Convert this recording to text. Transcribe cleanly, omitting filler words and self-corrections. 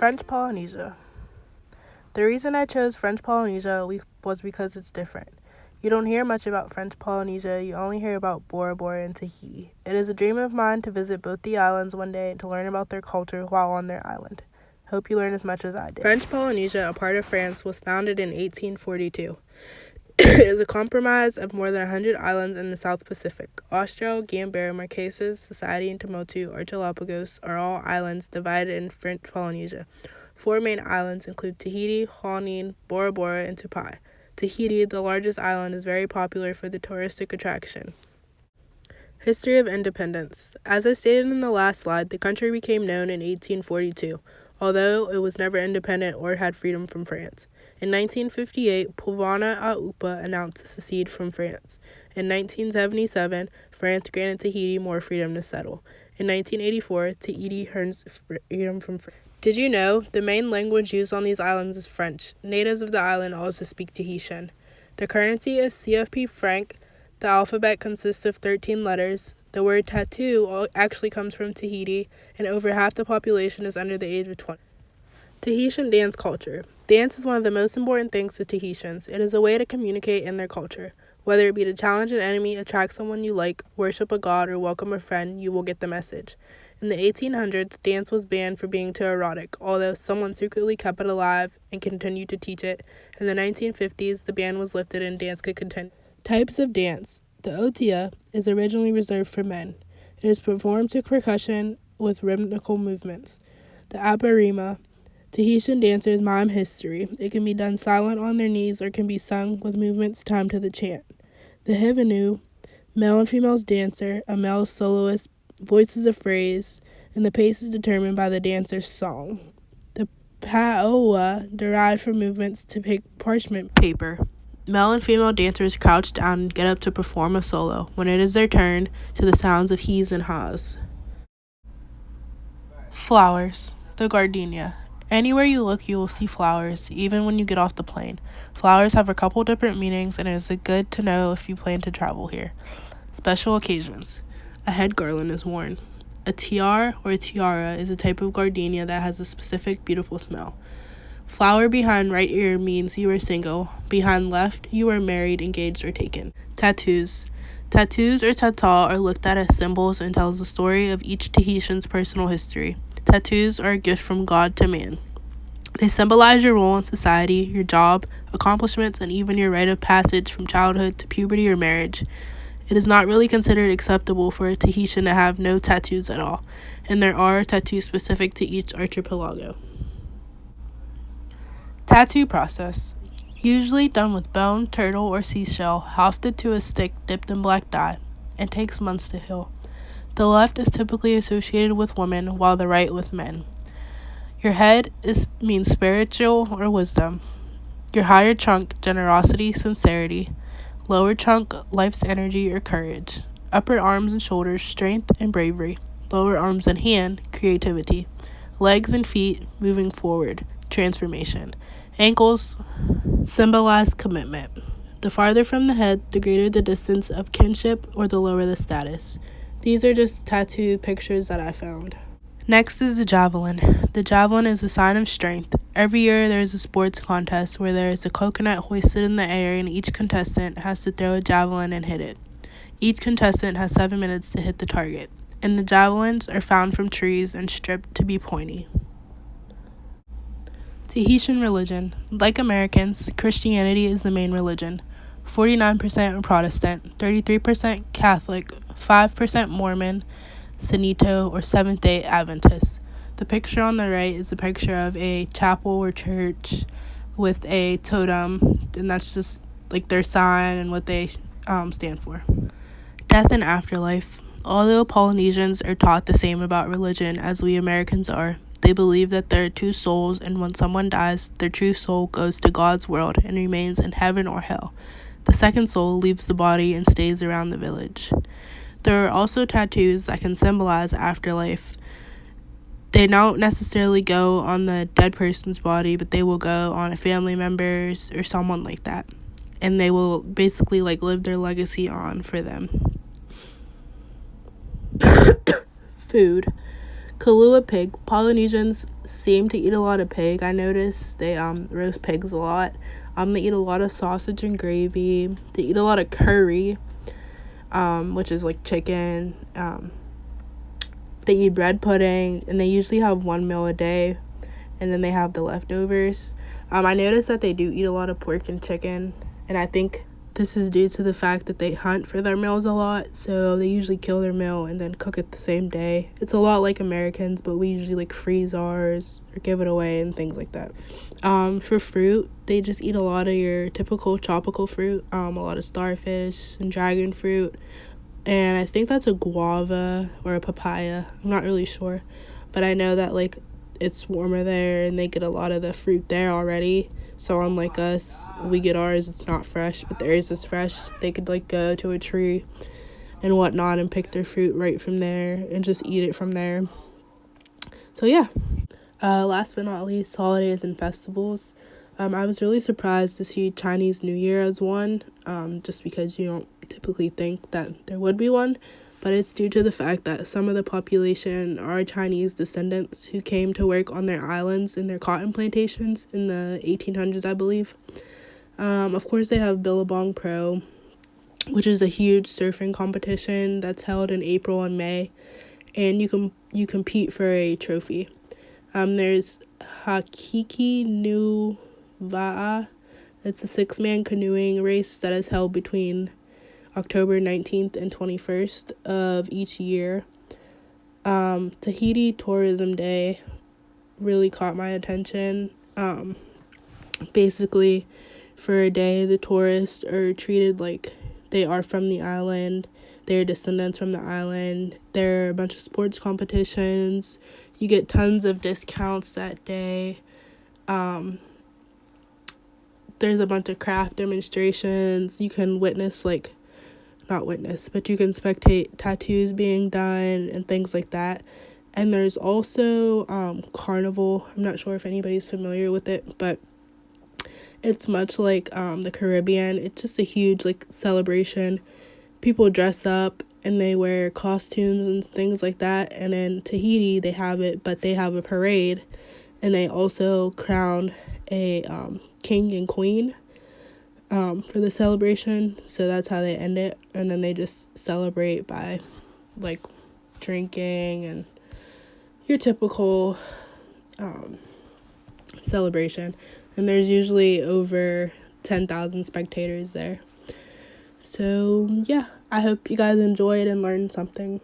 French Polynesia. The reason I chose French Polynesia was because it's different. You don't hear much about French Polynesia, you only hear about Bora Bora and Tahiti. It is a dream of mine to visit both the islands one day and to learn about their culture while on their island. Hope you learn as much as I did. French Polynesia, a part of France, was founded in 1842. It is a compromise of more than 100 islands in the South Pacific. Austral, Gambier, Marquesas, Society, and Tuamotu, Archipelagos are all islands divided in French Polynesia. 4 main islands include Tahiti, Huanin, Bora Bora, and Tupai. Tahiti, the largest island, is very popular for the touristic attraction. History of independence. As I stated in the last slide, the country became known in 1842, although it was never independent or had freedom from France. In 1958, Pulvana Aupa announced to secede from France. In 1977, France granted Tahiti more freedom to settle. In 1984, Tahiti earns freedom from France. Did you know the main language used on these islands is French? Natives of the island also speak Tahitian. The currency is CFP franc. The alphabet consists of 13 letters. The word tattoo actually comes from Tahiti, and over half the population is under the age of 20. Tahitian dance culture. Dance is one of the most important things to Tahitians. It is a way to communicate in their culture. Whether it be to challenge an enemy, attract someone you like, worship a god, or welcome a friend, you will get the message. In the 1800s, dance was banned for being too erotic, although someone secretly kept it alive and continued to teach it. In the 1950s, the ban was lifted and dance could continue. Types of dance. The otia is originally reserved for men. It is performed to percussion with rhythmical movements. The aparima. Tahitian dancers mime history. It can be done silent on their knees or can be sung with movements timed to the chant. The hivanu, male and female dancer, a male soloist voices a phrase, and the pace is determined by the dancer's song. The paoa derived from movements to pick parchment paper. Male and female dancers crouch down and get up to perform a solo when it is their turn to the sounds of he's and ha's. Flowers. The gardenia. Anywhere you look, you will see flowers, even when you get off the plane. Flowers have a couple different meanings, and it is good to know if you plan to travel here. Special occasions. A head garland is worn. A tiara or a tiara is a type of gardenia that has a specific beautiful smell. Flower behind right ear means you are single. Behind left, you are married, engaged, or taken. Tattoos. Tattoos or tata are looked at as symbols and tells the story of each Tahitian's personal history. Tattoos are a gift from God to man. They symbolize your role in society, your job, accomplishments, and even your rite of passage from childhood to puberty or marriage. It is not really considered acceptable for a Tahitian to have no tattoos at all, and there are tattoos specific to each archipelago. Tattoo process. Usually done with bone, turtle, or seashell, hafted to a stick dipped in black dye, and takes months to heal. The left is typically associated with women, while the right with men. Your head means spiritual or wisdom. Your higher chunk, generosity, sincerity. Lower chunk, life's energy or courage. Upper arms and shoulders, strength and bravery. Lower arms and hand, creativity. Legs and feet, moving forward, transformation. Ankles symbolize commitment. The farther from the head, the greater the distance of kinship or the lower the status. These are just tattoo pictures that I found. Next is the javelin. The javelin is a sign of strength. Every year there is a sports contest where there is a coconut hoisted in the air and each contestant has to throw a javelin and hit it. Each contestant has 7 minutes to hit the target, and the javelins are found from trees and stripped to be pointy. Tahitian religion. Like Americans, Christianity is the main religion. 49% are Protestant, 33% Catholic, 5% Mormon, Sanito, or Seventh-day Adventist. The picture on the right is a picture of a chapel or church with a totem, and that's just like their sign and what they stand for. Death and afterlife. Although Polynesians are taught the same about religion as we Americans are, they believe that there are 2 souls, and when someone dies, their true soul goes to God's world and remains in heaven or hell. The second soul leaves the body and stays around the village. There are also tattoos that can symbolize afterlife. They don't necessarily go on the dead person's body, but they will go on a family member's or someone like that. And they will basically live their legacy on for them. Food. Kahlua pig. Polynesians seem to eat a lot of pig. I noticed they roast pigs a lot. They eat a lot of sausage and gravy. They eat a lot of curry, which is like chicken. They eat bread pudding, and they usually have one meal a day, and then they have the leftovers. I noticed that they do eat a lot of pork and chicken, and I think this is due to the fact that they hunt for their meals a lot, so they usually kill their meal and then cook it the same day. It's a lot like Americans, but we usually like freeze ours or give it away and things like that. For fruit, they just eat a lot of your typical tropical fruit, a lot of starfish and dragon fruit, and I think that's a guava or a papaya. I'm not really sure, but I know that like it's warmer there and they get a lot of the fruit there already. So unlike us, we get ours, it's not fresh, but theirs is fresh. They could like go to a tree and whatnot and pick their fruit right from there and just eat it from there. So yeah. Last but not least, holidays and festivals. I was really surprised to see Chinese New Year as one, just because you don't typically think that there would be one. But it's due to the fact that some of the population are Chinese descendants who came to work on their islands in their cotton plantations in the 1800s, I believe. Of course, they have Billabong Pro, which is a huge surfing competition that's held in April and May, and you compete for a trophy. There's Hakiki Nu Va'a. It's a 6-man canoeing race that is held between October 19th and 21st of each year. Tahiti Tourism Day really caught my attention. Basically, for a day, the tourists are treated like they are from the island. They're descendants from the island. There are a bunch of sports competitions. You get tons of discounts that day. There's a bunch of craft demonstrations. You can witness not witness, but you can spectate tattoos being done and things like that. And there's also Carnival. I'm not sure if anybody's familiar with it, but it's much like the Caribbean. It's just a huge celebration. People dress up and they wear costumes and things like that. And in Tahiti they have it, but they have a parade, and they also crown a king and queen for the celebration. So that's how they end it, and then they just celebrate by drinking and your typical celebration. And there's usually over 10,000 spectators there. So yeah, I hope you guys enjoyed and learned something.